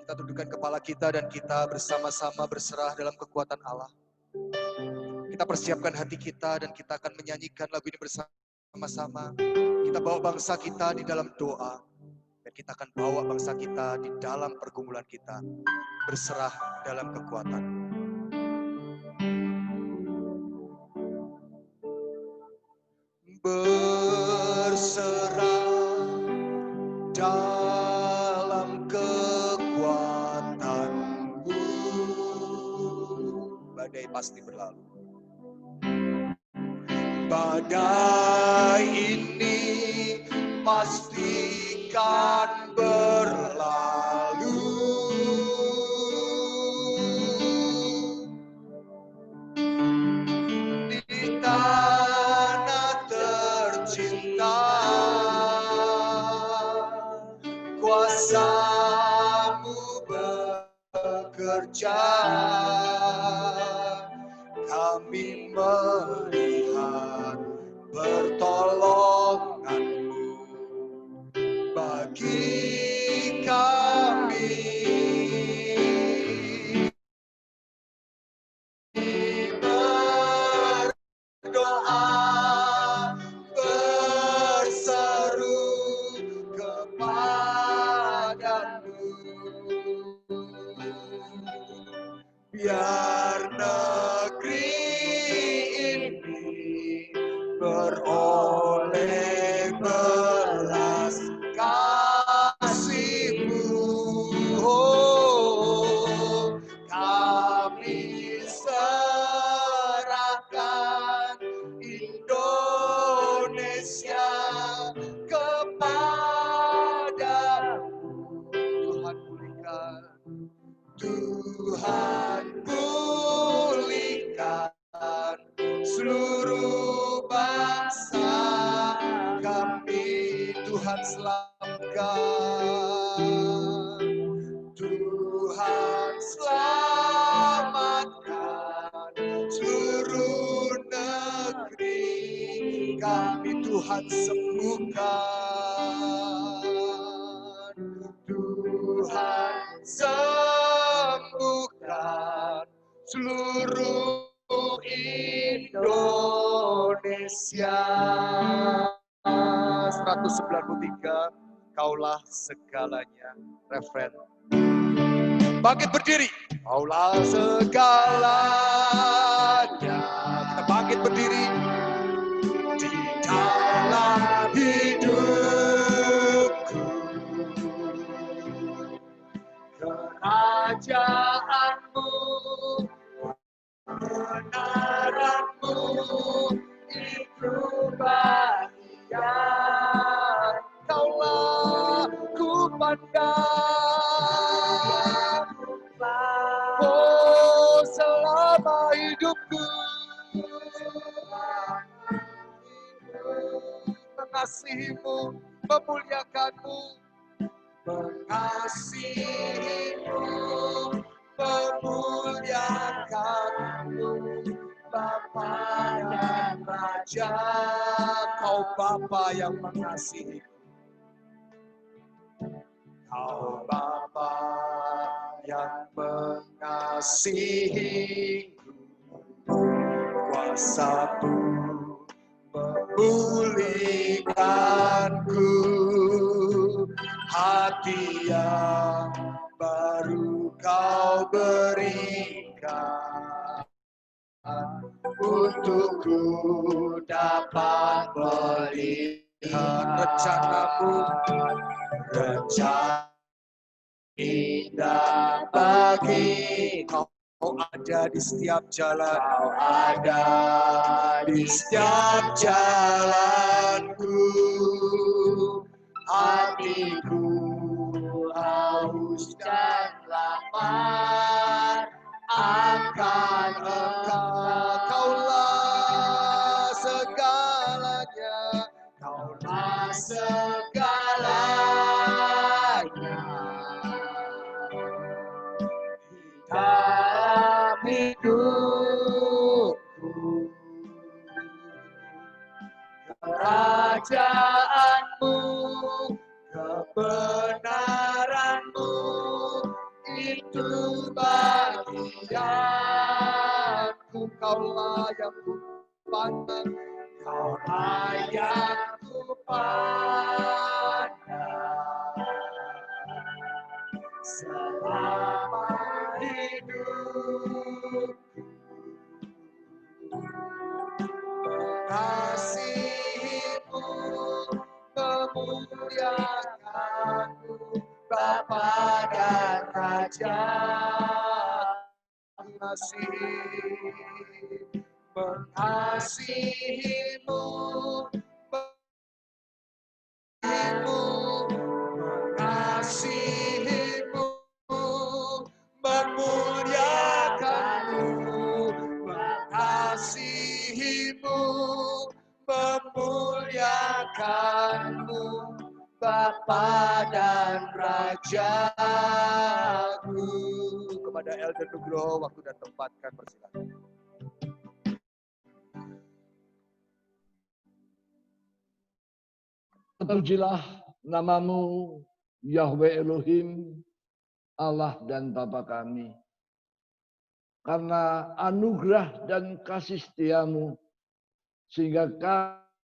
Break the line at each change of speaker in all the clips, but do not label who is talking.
Kita tundukkan kepala kita dan kita bersama-sama berserah dalam kekuatan Allah. Kita persiapkan hati kita dan kita akan menyanyikan lagu ini bersama-sama. Kita bawa bangsa kita di dalam doa. Dan kita akan bawa bangsa kita di dalam pergumulan kita. Berserah dalam kekuatan. Berserah dalam kekuatan-Mu. Badai pasti berlalu. Badai ini pastikan berlalu. Di tanah tercinta, kuasa-Mu bekerja. Kami melihat pertolongan-Mu bagi kami. Berdoa, berseru kepada-Mu. Biar negeri ini beroleh belas kasih-Mu. Oh, kami serahkan Indonesia kepada-Mu. Tuhan pulihkan, Tuhan pulihkan seluruh bangsa kami. Tuhan selamatkan, Tuhan selamatkan seluruh negeri kami. Tuhan sembuhkan, Tuhan sembuhkan seluruh Indonesia. 193, Kaulah segalanya. Refren. Bangkit berdiri. Kaulah segalanya. Kita bangkit berdiri. Di dalam hidupku, kerajaan-Mu, kebenaran-Mu itu bahagia. Kaulah ku pandang, oh selama hidupku, mengasihi-Mu, memuliakan-Mu, mengasihi-Mu, memuliakan-Mu, Bapa dan Raja. Kau Bapa yang mengasihi, Kau Bapa yang mengasihiku. Kuasa-Mu memulihkanku, hati yang baru Kau berikan, untukku dapat melihat rencana-Mu, rencana indah bagi Kau. Kau ada di setiap jalan, Kau ada di setiap jalanku. Hatiku haus dan lapar akan Engkau. Kaulah segalanya, Kaulah segalanya. Dalam hidupku, kerajaan-Mu, kebenaran-Mu Kaulah yang ku pandang, Kaulah yang ku pandang selama hidup. Mengasihimu, memuliakanmu, Bapa dan Raja. Mengasihimu, mengasihimu, memuliakanmu, mengasihimu, memuliakanmu, Bapa dan Rajaku. Kepada Elder Nugroho, waktu dan tempat kan persilakan.
Terpujilah namamu, Yahweh Elohim, Allah dan Bapa kami. Karena anugerah dan kasih setiamu, sehingga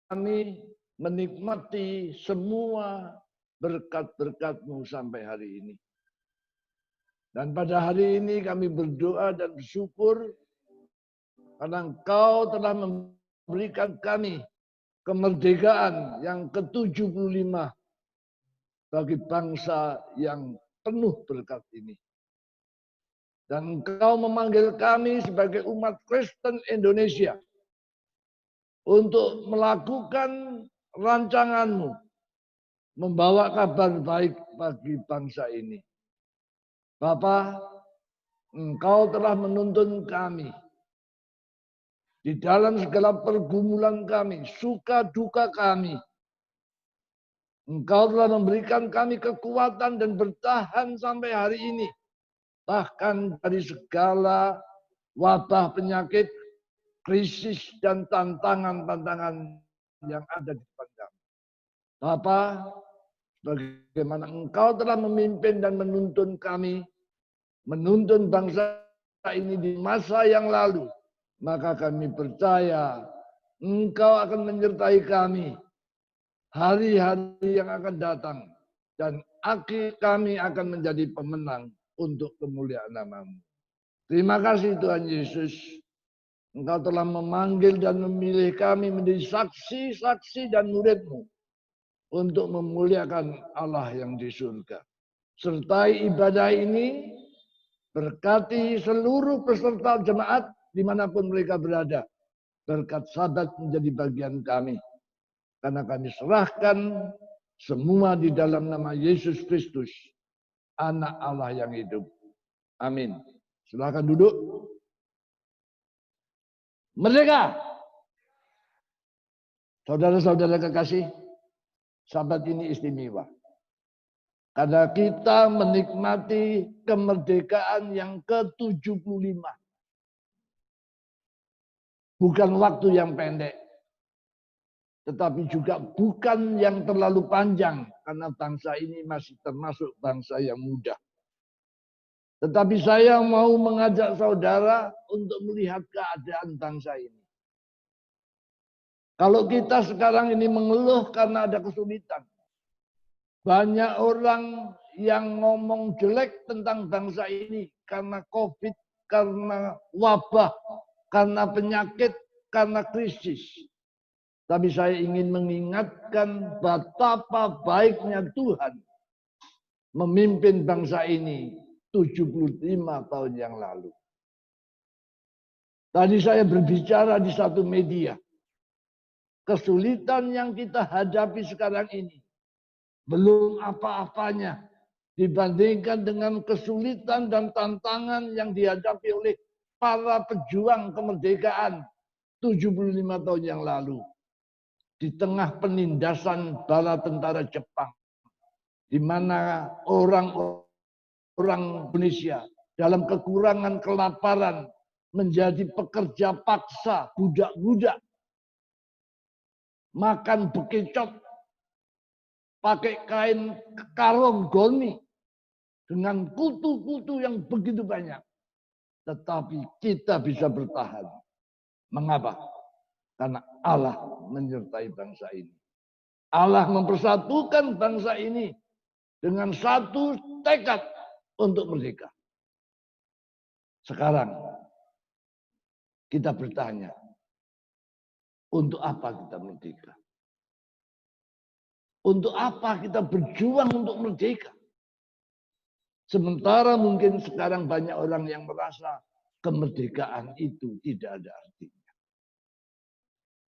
kami menikmati semua berkat-berkat-Mu sampai hari ini. Dan pada hari ini kami berdoa dan bersyukur karena Engkau telah memberikan kami kemerdekaan yang ke-75 bagi bangsa yang penuh berkat ini. Dan Engkau memanggil kami sebagai umat Kristen Indonesia untuk melakukan rancangan-Mu, membawa kabar baik bagi bangsa ini. Bapa, Engkau telah menuntun kami di dalam segala pergumulan kami, suka duka kami. Engkau telah memberikan kami kekuatan dan bertahan sampai hari ini. Bahkan dari segala wabah penyakit, krisis dan tantangan-tantangan yang ada di depan kami. Bapa, bagaimana Engkau telah memimpin dan menuntun kami, menuntun bangsa ini di masa yang lalu, maka kami percaya Engkau akan menyertai kami hari-hari yang akan datang, dan akhir kami akan menjadi pemenang untuk kemuliaan nama-Mu. Terima kasih Tuhan Yesus. Engkau telah memanggil dan memilih kami menjadi saksi-saksi dan murid-Mu untuk memuliakan Allah yang di surga. Sertai ibadah ini, berkati seluruh peserta jemaat dimanapun mereka berada. Berkat sahabat menjadi bagian kami. Karena kami serahkan semua di dalam nama Yesus Kristus, Anak Allah yang hidup. Amin. Silakan duduk. Merdeka! Saudara-saudara kekasih, sahabat ini istimewa. Karena kita menikmati kemerdekaan yang ke-75. Bukan waktu yang pendek. Tetapi juga bukan yang terlalu panjang. Karena bangsa ini masih termasuk bangsa yang muda. Tetapi saya mau mengajak saudara untuk melihat keadaan bangsa ini. Kalau kita sekarang ini mengeluh karena ada kesulitan. Banyak orang yang ngomong jelek tentang bangsa ini karena COVID, karena wabah, karena penyakit, karena krisis. Tapi saya ingin mengingatkan betapa baiknya Tuhan memimpin bangsa ini 75 tahun yang lalu. Tadi saya berbicara di satu media. Kesulitan yang kita hadapi sekarang ini belum apa-apanya dibandingkan dengan kesulitan dan tantangan yang dihadapi oleh para pejuang kemerdekaan 75 tahun yang lalu. Di tengah penindasan bala tentara Jepang, di mana orang Indonesia dalam kekurangan kelaparan menjadi pekerja paksa, budak-budak, makan bekicot, pakai kain karung goni dengan kutu-kutu yang begitu banyak. Tetapi kita bisa bertahan. Mengapa? Karena Allah menyertai bangsa ini. Allah mempersatukan bangsa ini dengan satu tekad untuk merdeka. Sekarang kita bertanya, untuk apa kita merdeka? Untuk apa kita berjuang untuk merdeka? Sementara mungkin sekarang banyak orang yang merasa kemerdekaan itu tidak ada artinya.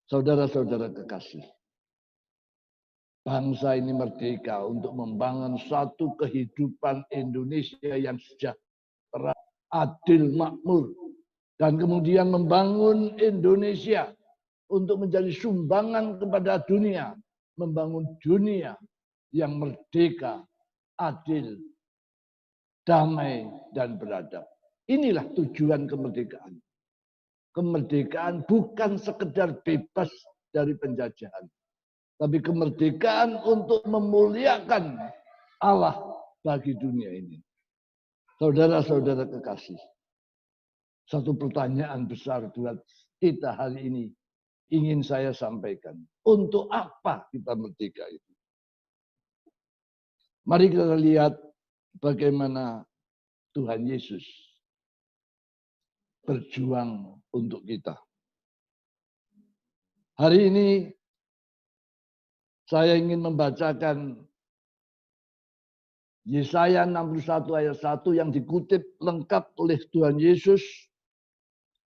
Saudara-saudara kekasih, bangsa ini merdeka untuk membangun satu kehidupan Indonesia yang sejahtera, adil, makmur. Dan kemudian membangun Indonesia untuk menjadi sumbangan kepada dunia. Membangun dunia yang merdeka, adil, damai, dan beradab. Inilah tujuan kemerdekaan. Kemerdekaan bukan sekedar bebas dari penjajahan. Tapi kemerdekaan untuk memuliakan Allah bagi dunia ini. Saudara-saudara kekasih, satu pertanyaan besar buat kita hari ini ingin saya sampaikan. Untuk apa kita merdeka itu? Mari kita lihat bagaimana Tuhan Yesus berjuang untuk kita. Hari ini saya ingin membacakan Yesaya 61 ayat 1 yang dikutip lengkap oleh Tuhan Yesus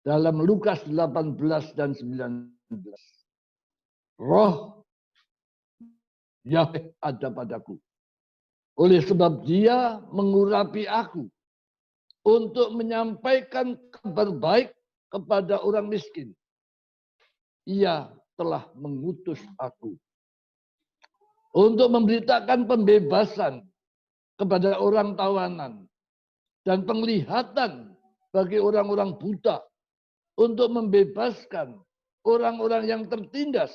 dalam Lukas 18 dan 19. Roh Yahweh ada padaku. Oleh sebab Dia mengurapi aku untuk menyampaikan kabar baik kepada orang miskin. Ia telah mengutus aku untuk memberitakan pembebasan kepada orang tawanan dan penglihatan bagi orang-orang buta, untuk membebaskan orang-orang yang tertindas,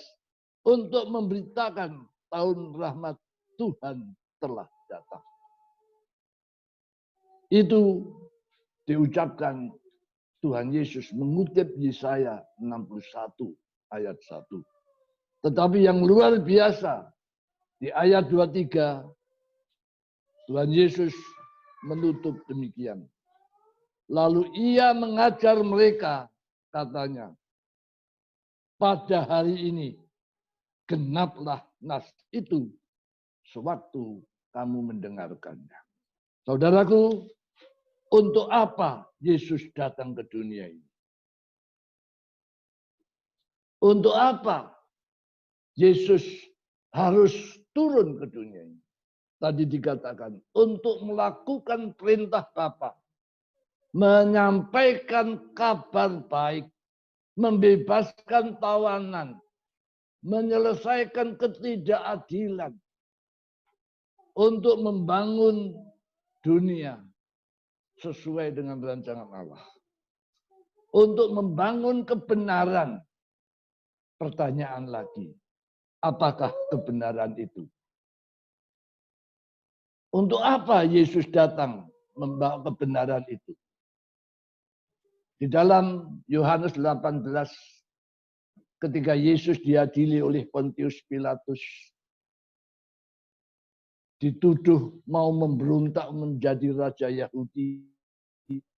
untuk memberitakan tahun rahmat Tuhan telah datang. Itu diucapkan Tuhan Yesus mengutip Yesaya 61 ayat 1. Tetapi yang luar biasa, di ayat 23, Tuhan Yesus menutup demikian. Lalu Ia mengajar mereka, katanya, pada hari ini genaplah nas itu sewaktu kamu mendengarkannya. Saudaraku, untuk apa Yesus datang ke dunia ini? Untuk apa Yesus harus turun ke dunia ini? Tadi dikatakan, untuk melakukan perintah Bapa, menyampaikan kabar baik, membebaskan tawanan, menyelesaikan ketidakadilan, untuk membangun dunia sesuai dengan rancangan Allah. Untuk membangun kebenaran. Pertanyaan lagi, apakah kebenaran itu? Untuk apa Yesus datang membawa kebenaran itu? Di dalam Yohanes 18, ketika Yesus diadili oleh Pontius Pilatus, dituduh mau memberontak menjadi raja Yahudi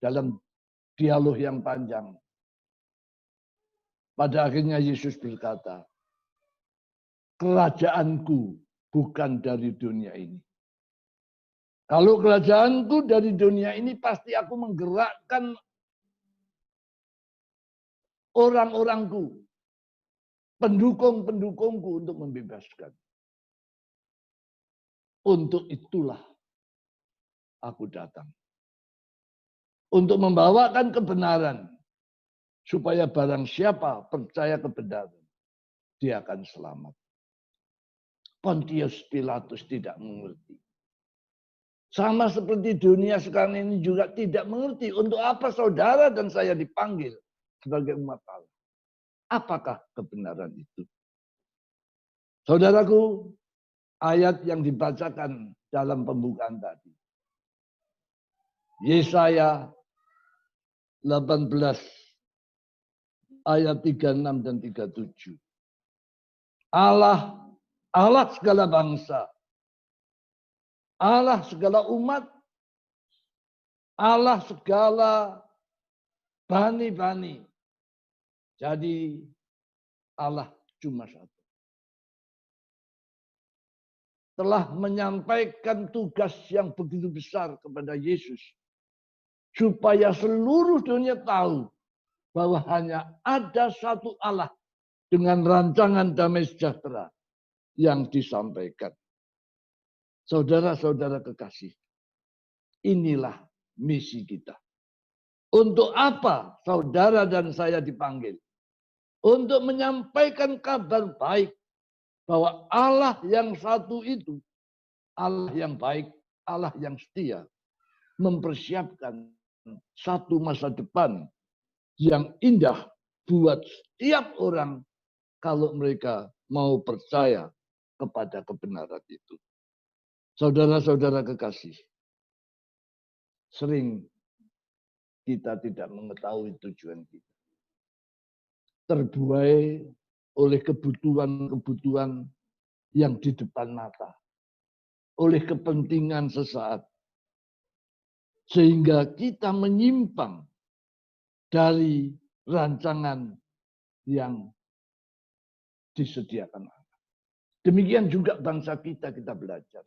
dalam dialog yang panjang. Pada akhirnya Yesus berkata, kerajaanku bukan dari dunia ini. Kalau kerajaanku dari dunia ini, pasti aku menggerakkan orang-orangku, pendukung-pendukungku untuk membebaskan. Untuk itulah aku datang. Untuk membawakan kebenaran. Supaya barang siapa percaya kebenaran, dia akan selamat. Pontius Pilatus tidak mengerti. Sama seperti dunia sekarang ini juga tidak mengerti untuk apa saudara dan saya dipanggil sebagai umat Allah. Apakah kebenaran itu? Saudaraku, ayat yang dibacakan dalam pembukaan tadi. Yesaya 18 ayat 36 dan 37. Allah segala bangsa, Allah segala umat, Allah segala bani-bani. Jadi Allah cuma satu. Telah menyampaikan tugas yang begitu besar kepada Yesus. Supaya seluruh dunia tahu bahwa hanya ada satu Allah dengan rancangan damai sejahtera yang disampaikan. Saudara-saudara kekasih, inilah misi kita. Untuk apa saudara dan saya dipanggil? Untuk menyampaikan kabar baik bahwa Allah yang satu itu, Allah yang baik, Allah yang setia, mempersiapkan satu masa depan yang indah buat setiap orang kalau mereka mau percaya kepada kebenaran itu. Saudara-saudara kekasih, sering kita tidak mengetahui tujuan kita. Terbuai oleh kebutuhan-kebutuhan yang di depan mata. Oleh kepentingan sesaat. Sehingga kita menyimpang dari rancangan yang disediakan Allah. Demikian juga bangsa kita belajar.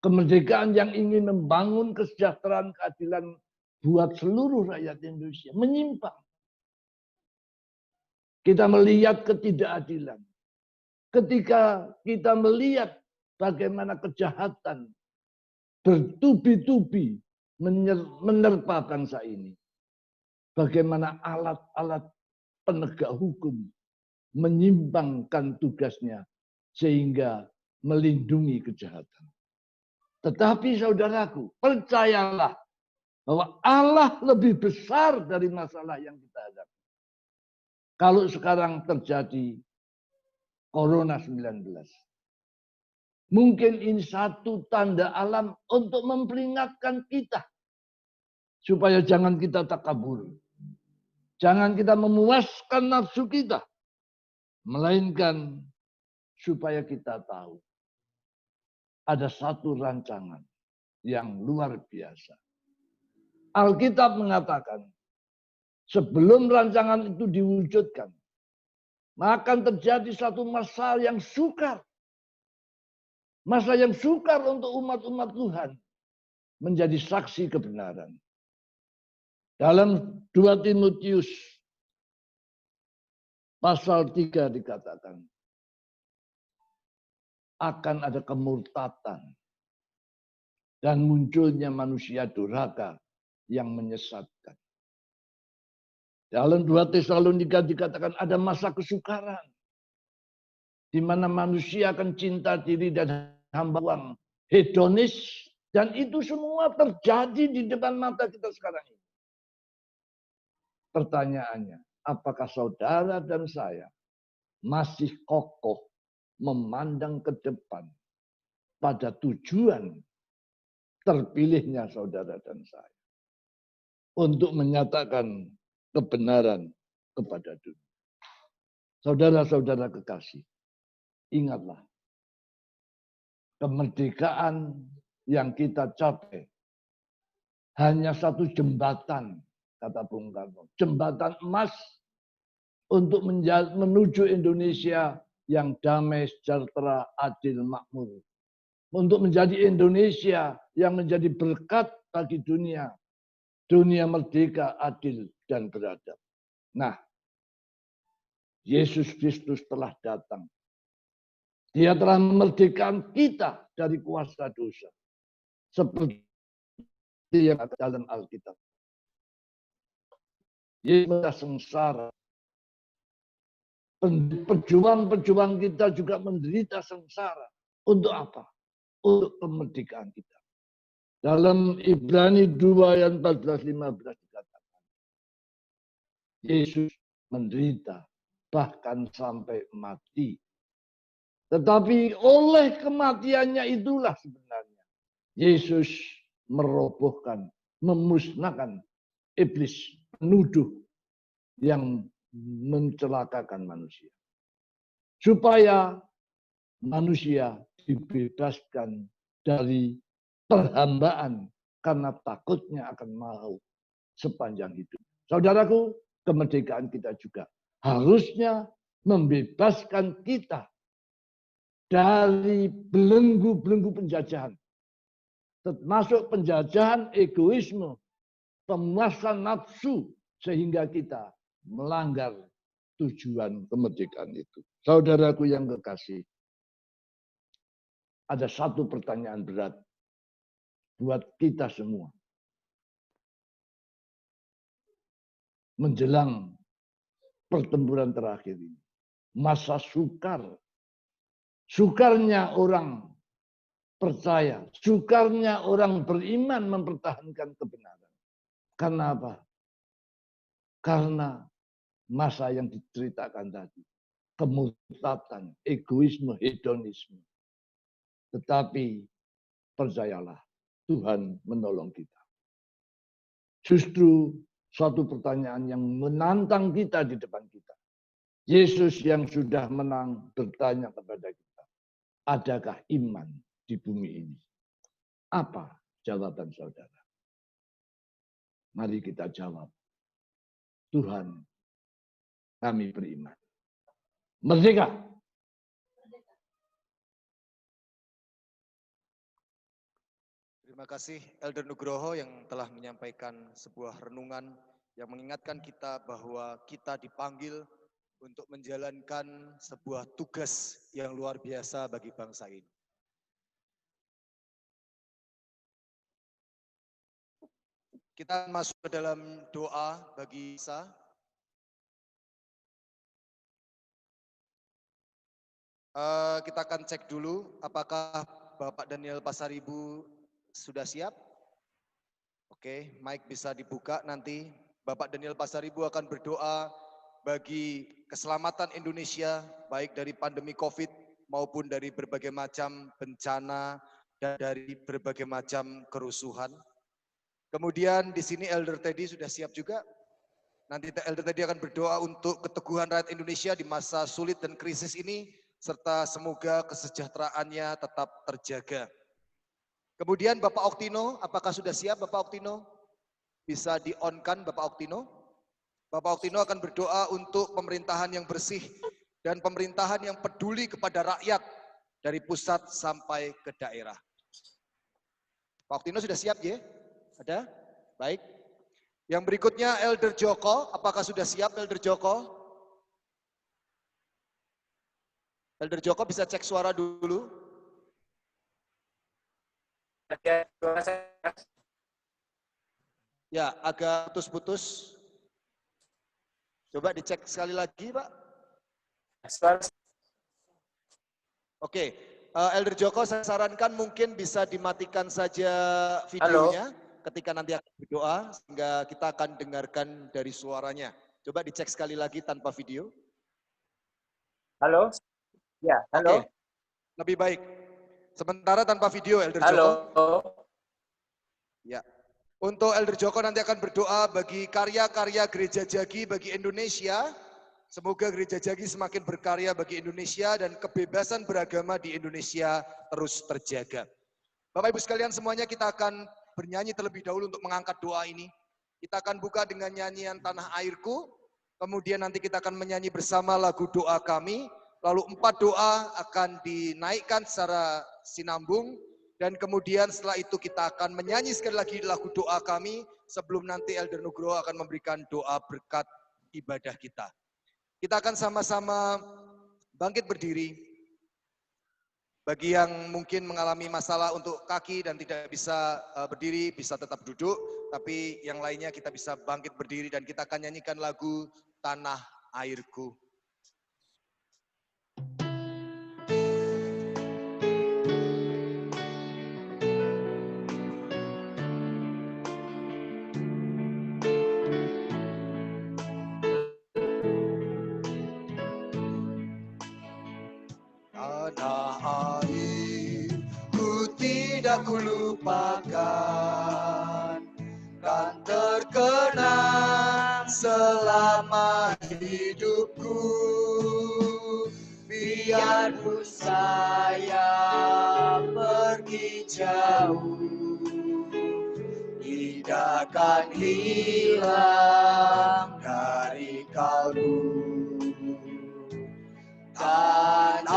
Kemerdekaan yang ingin membangun kesejahteraan keadilan buat seluruh rakyat Indonesia menyimpang. Kita melihat ketidakadilan. Ketika kita melihat bagaimana kejahatan bertubi-tubi menerpa bangsa ini. Bagaimana alat-alat penegak hukum menyimpangkan tugasnya sehingga melindungi kejahatan. Tetapi saudaraku, percayalah bahwa Allah lebih besar dari masalah yang kita hadapi. Kalau sekarang terjadi Corona 19. Mungkin ini satu tanda alam untuk memperingatkan kita. Supaya jangan kita takabur. Jangan kita memuaskan nafsu kita. Melainkan supaya kita tahu. Ada satu rancangan yang luar biasa. Alkitab mengatakan, sebelum rancangan itu diwujudkan, maka akan terjadi satu masa yang sukar. Masa yang sukar untuk umat-umat Tuhan menjadi saksi kebenaran. Dalam 2 Timotius pasal 3 dikatakan, akan ada kemurtatan dan munculnya manusia durhaka yang menyesatkan. Dalam 2 Tesalonika dikatakan ada masa kesukaran. Di mana manusia akan cinta diri dan hamba uang. Hedonis. Dan itu semua terjadi di depan mata kita sekarang ini. Pertanyaannya, apakah saudara dan saya masih kokoh memandang ke depan pada tujuan terpilihnya saudara dan saya untuk menyatakan kebenaran kepada dunia. Saudara-saudara kekasih, ingatlah, kemerdekaan yang kita capai hanya satu jembatan, kata Bung Karno, jembatan emas untuk menuju Indonesia yang damai, sejahtera, adil, makmur. Untuk menjadi Indonesia yang menjadi berkat bagi dunia. Dunia merdeka, adil, dan beradab. Nah, Yesus Kristus telah datang. Dia telah memerdekakan kita dari kuasa dosa. Seperti yang ada dalam Alkitab. Yesus sengsara. Pejuang-pejuang kita juga menderita sengsara. Untuk apa? Untuk kemerdekaan kita. Dalam Ibrani 2 ayat 14-15 dikatakan. Yesus menderita bahkan sampai mati. Tetapi oleh kematiannya itulah sebenarnya Yesus merobohkan, memusnahkan iblis penuduh yang mencelakakan manusia. Supaya manusia dibebaskan dari perhambaan karena takutnya akan maut sepanjang hidup. Saudaraku, kemerdekaan kita juga harusnya membebaskan kita dari belenggu-belenggu penjajahan. Termasuk penjajahan egoisme, pemuasan nafsu, sehingga kita melanggar tujuan kemerdekaan itu. Saudaraku yang kekasih, ada satu pertanyaan berat buat kita semua. Menjelang pertempuran terakhir ini, masa sukar, sukarnya orang percaya, sukarnya orang beriman mempertahankan kebenaran. Karena apa? Karena masa yang diceritakan tadi, kemurtatan, egoisme, hedonisme. Tetapi percayalah, Tuhan menolong kita. Justru suatu pertanyaan yang menantang kita di depan kita. Yesus yang sudah menang bertanya kepada kita, adakah iman di bumi ini? Apa jawaban saudara? Mari kita jawab. Tuhan, kami beriman. Merdeka!
Terima kasih Elder Nugroho yang telah menyampaikan sebuah renungan yang mengingatkan kita bahwa kita dipanggil untuk menjalankan sebuah tugas yang luar biasa bagi bangsa ini. Kita masuk ke dalam doa bagi bangsa. Kita akan cek dulu apakah Bapak Daniel Pasaribu sudah siap? Oke, mic bisa dibuka nanti. Bapak Daniel Pasaribu akan berdoa bagi keselamatan Indonesia, baik dari pandemi COVID maupun dari berbagai macam bencana dan dari berbagai macam kerusuhan. Kemudian di sini Elder Teddy sudah siap juga. Nanti Elder Teddy akan berdoa untuk keteguhan rakyat Indonesia di masa sulit dan krisis ini, serta semoga kesejahteraannya tetap terjaga. Kemudian Bapak Oktino, apakah sudah siap Bapak Oktino? Bisa di-on-kan Bapak Oktino? Bapak Oktino akan berdoa untuk pemerintahan yang bersih dan pemerintahan yang peduli kepada rakyat dari pusat sampai ke daerah. Pak Oktino sudah siap ya? Ada? Baik. Yang berikutnya Elder Joko, apakah sudah siap Elder Joko? Elder Joko bisa cek suara dulu. Ya, agak putus-putus. Coba dicek sekali lagi, Pak. Oke, Elder Joko saya sarankan mungkin bisa dimatikan saja videonya. Halo. Ketika nanti akan berdoa, sehingga kita akan dengarkan dari suaranya. Coba dicek sekali lagi tanpa video.
Halo? Ya, halo.
Oke, lebih baik. Sementara tanpa video, Elder
Halo.
Joko. Ya. Untuk Elder Joko nanti akan berdoa bagi karya-karya Gereja Jagi bagi Indonesia. Semoga Gereja Jagi semakin berkarya bagi Indonesia dan kebebasan beragama di Indonesia terus terjaga. Bapak Ibu sekalian semuanya, kita akan bernyanyi terlebih dahulu untuk mengangkat doa ini. Kita akan buka dengan nyanyian Tanah Airku, kemudian nanti kita akan menyanyi bersama lagu doa kami, lalu 4 doa akan dinaikkan secara sinambung, dan kemudian setelah itu kita akan menyanyi sekali lagi lagu doa kami, sebelum nanti Elder Nugroho akan memberikan doa berkat ibadah kita. Kita akan sama-sama bangkit berdiri. Bagi yang mungkin mengalami masalah untuk kaki dan tidak bisa berdiri, bisa tetap duduk. Tapi yang lainnya kita bisa bangkit berdiri dan kita akan nyanyikan lagu Tanah Airku. Tanah airku tidak kulupakan, kan terkenang selama hidup. hidupku, biarpun saya pergi jauh, tidak akan hilang dari kalbu. Tanahku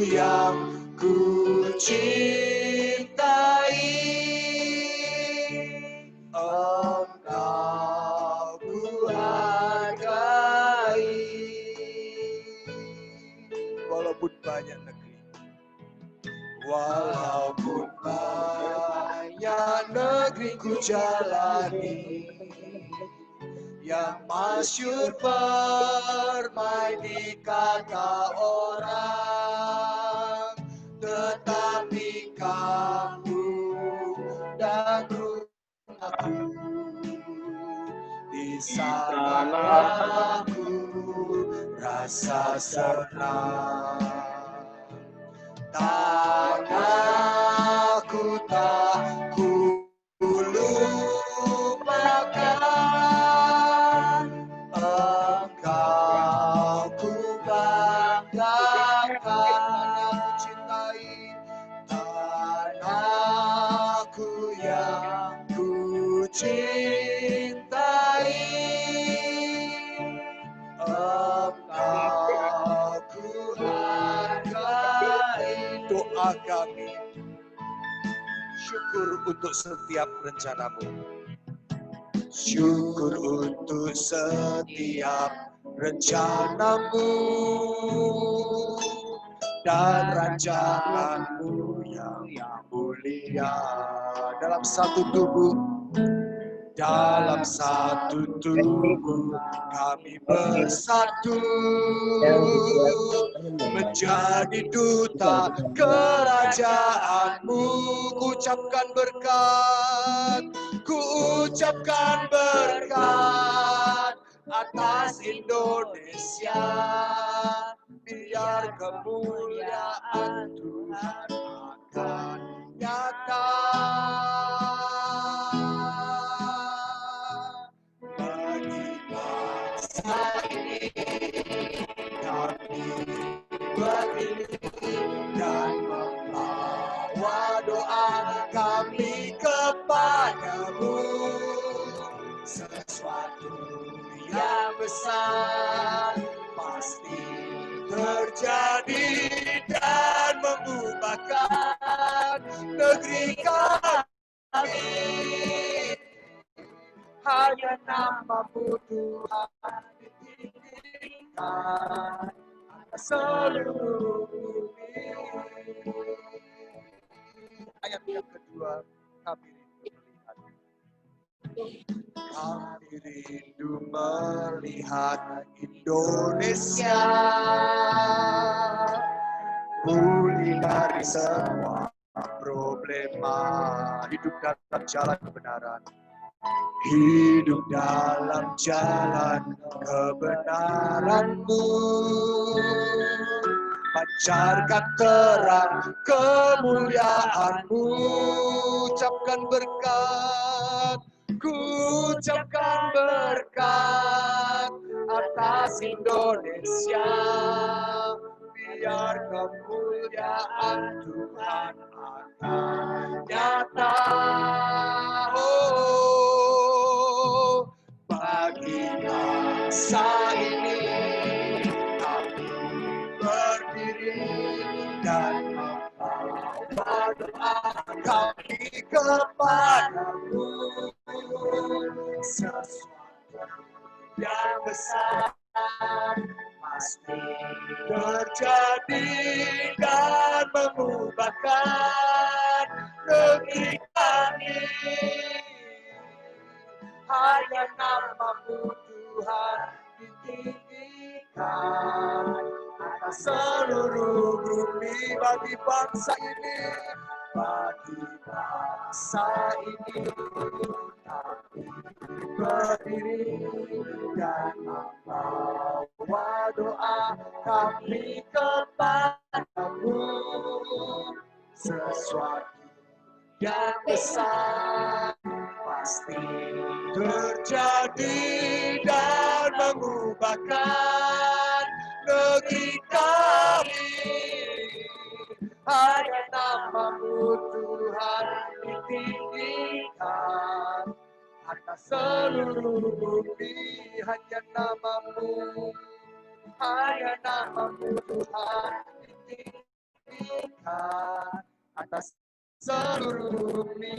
yang ku cintai, Engkau ku hargai. Walaupun banyak negeri, walaupun banyak negeri ku jalani, yang masyhur bermain di kata orang, tetapi kampung dan rumahku, di sana aku rasa senang. Tanahku tak ku lupakan, Engkau ku banggakan, aku cintai. Tanahku yang ku cintai, Engkau ku hargai. Doa kami, syukur untuk setiap rencanamu, syukur untuk setiap rencanamu dan rancanganmu yang mulia. Dalam satu tubuh, dalam satu tubuh kami bersatu, menjadi duta kerajaanmu. Ku ucapkan berkat, ku ucapkan berkat atas Indonesia, biar kemuliaan Tuhan akan nyata. Bagi bangsa ini kami berdiri dan membawa doa kami kepadamu. Sesuatu yang besar pasti terjadi dan mengubahkan negeri kami. Hanya nama-Mu Tuhan ditinggikan atas seluruh bumi. Ayat yang kedua, kami rindu melihat Indonesia pulih dari semua problema, hidup dalam jalan kebenaran, hidup dalam jalan kebenaran-Mu, pancarkan terang kemuliaan-Mu, ucapkan berkat, ku ucapkan berkat atas Indonesia, biar kemuliaan Tuhan akan nyata. Oh, bagi bangsa ini kami berdiri dan membawa doa kami kepadamu. Sesuatu yang besar pasti terjadi dan mengubahkan negeri kami. Hanya nama-Mu Tuhan ditinggikan atas seluruh bumi. Bagi bangsa ini, bagi bangsa ini kami berdiri dan membawa doa kami kepadamu. Sesuatu yang besar pasti terjadi dan mengubahkan negeri kami. Hanya nama-Mu Tuhan ditinggikan atas seluruh bumi. Hanya nama-Mu, hanya nama-Mu Tuhan ditinggikan atas seluruh bumi.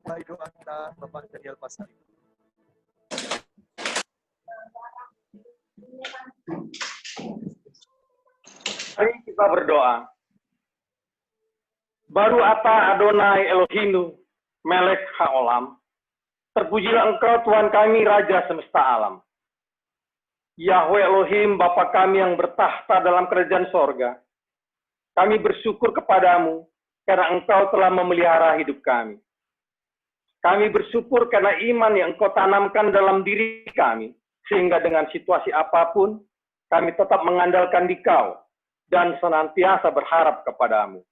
Baik, doa kita Bapak Daniel Pasari.
Mari kita berdoa. Baru ata Adonai Elohinu, Melek Haolam. Terpujilah Engkau Tuhan kami, Raja semesta alam. Yahweh Elohim, Bapa kami yang bertahta dalam kerajaan sorga. Kami bersyukur kepadamu karena Engkau telah memelihara hidup kami. Kami bersyukur karena iman yang Engkau tanamkan dalam diri kami, sehingga dengan situasi apapun, kami tetap mengandalkan Dikau dan senantiasa berharap kepadamu.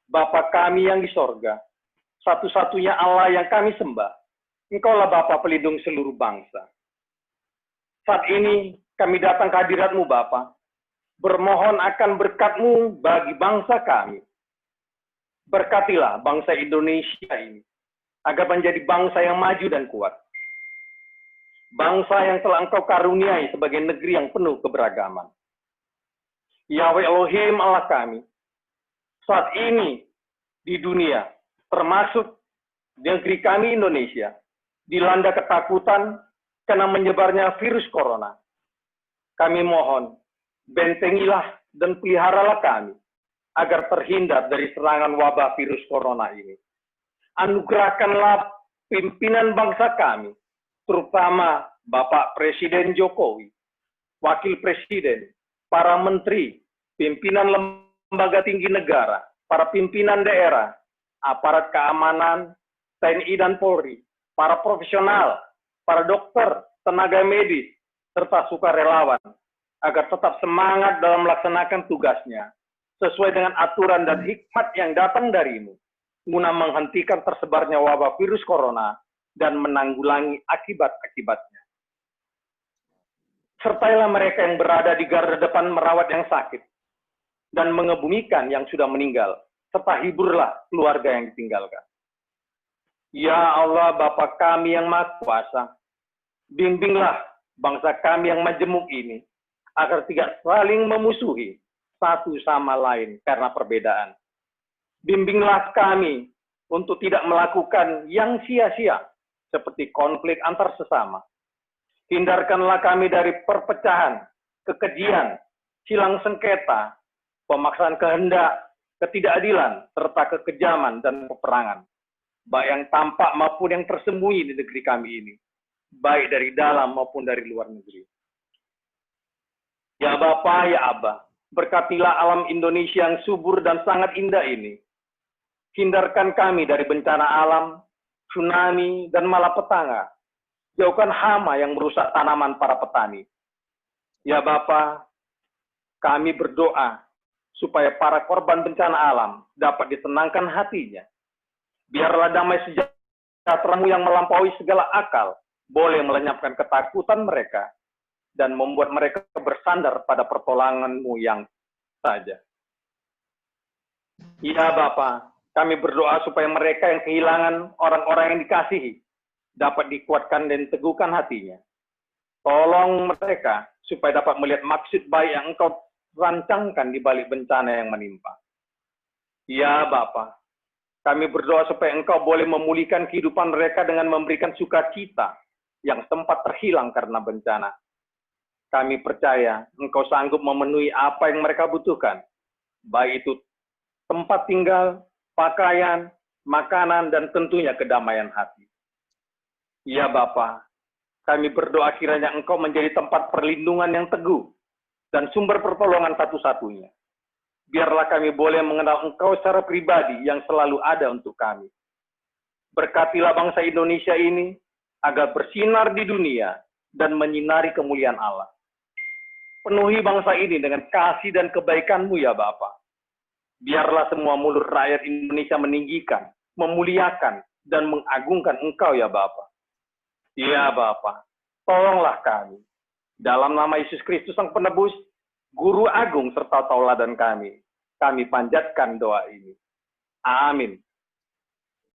Bapa kami yang di sorga, satu-satunya Allah yang kami sembah, Engkaulah Bapa pelindung seluruh bangsa. Saat ini kami datang ke hadirat-Mu Bapa, bermohon akan berkat-Mu bagi bangsa kami. Berkatilah bangsa Indonesia ini, agar menjadi bangsa yang maju dan kuat. Bangsa yang telah Engkau karuniai sebagai negeri yang penuh keberagaman. Yahweh Elohim Allah kami, saat ini di dunia, termasuk negeri kami Indonesia, dilanda ketakutan karena menyebarnya virus corona. Kami mohon, bentengilah dan peliharalah kami, agar terhindar dari serangan wabah virus corona ini. Anugerahkanlah pimpinan bangsa kami, terutama Bapak Presiden Jokowi, Wakil Presiden, para menteri, pimpinan lembaga tinggi negara, para pimpinan daerah, aparat keamanan, TNI dan Polri, para profesional, para dokter, tenaga medis, serta sukarelawan, agar tetap semangat dalam melaksanakan tugasnya, sesuai dengan aturan dan hikmat yang datang darimu, guna menghentikan tersebarnya wabah virus corona dan menanggulangi akibat-akibatnya. Sertailah mereka yang berada di garda depan merawat yang sakit, dan mengebumikan yang sudah meninggal, serta hiburlah keluarga yang ditinggalkan. Ya Allah, Bapa kami yang Maha Kuasa, bimbinglah bangsa kami yang majemuk ini, agar tidak saling memusuhi satu sama lain karena perbedaan. Bimbinglah kami untuk tidak melakukan yang sia-sia, seperti konflik antar sesama. Hindarkanlah kami dari perpecahan, kekejian, silang sengketa, pemaksaan kehendak, ketidakadilan, serta kekejaman dan peperangan, baik yang tampak maupun yang tersembunyi di negeri kami ini, baik dari dalam maupun dari luar negeri. Ya Bapa, ya Abba, berkatilah alam Indonesia yang subur dan sangat indah ini. Hindarkan kami dari bencana alam, tsunami, dan malapetaka. Jauhkan hama yang merusak tanaman para petani. Ya Bapa, kami berdoa supaya para korban bencana alam dapat ditenangkan hatinya. Biarlah damai sejahtera-Mu yang melampaui segala akal boleh melenyapkan ketakutan mereka dan membuat mereka bersandar pada pertolongan-Mu yang saja. Ya Bapa, kami berdoa supaya mereka yang kehilangan orang-orang yang dikasihi dapat dikuatkan dan teguhkan hatinya. Tolong mereka supaya dapat melihat maksud baik yang Engkau rancangkan di balik bencana yang menimpa. Ya Bapa, kami berdoa supaya Engkau boleh memulihkan kehidupan mereka dengan memberikan sukacita yang sempat terhilang karena bencana. Kami percaya Engkau sanggup memenuhi apa yang mereka butuhkan, baik itu tempat tinggal, pakaian, makanan, dan tentunya kedamaian hati. Ya Bapa, kami berdoa kiranya Engkau menjadi tempat perlindungan yang teguh dan sumber pertolongan satu-satunya. Biarlah kami boleh mengenal Engkau secara pribadi yang selalu ada untuk kami. Berkatilah bangsa Indonesia ini agar bersinar di dunia dan menyinari kemuliaan Allah. Penuhi bangsa ini dengan kasih dan kebaikan-Mu ya Bapa. Biarlah semua mulut rakyat Indonesia meninggikan, memuliakan, dan mengagungkan Engkau ya Bapa. Ya Bapa, tolonglah kami. Dalam nama Yesus Kristus Sang Penebus, Guru Agung serta tauladan kami panjatkan doa ini. Amin.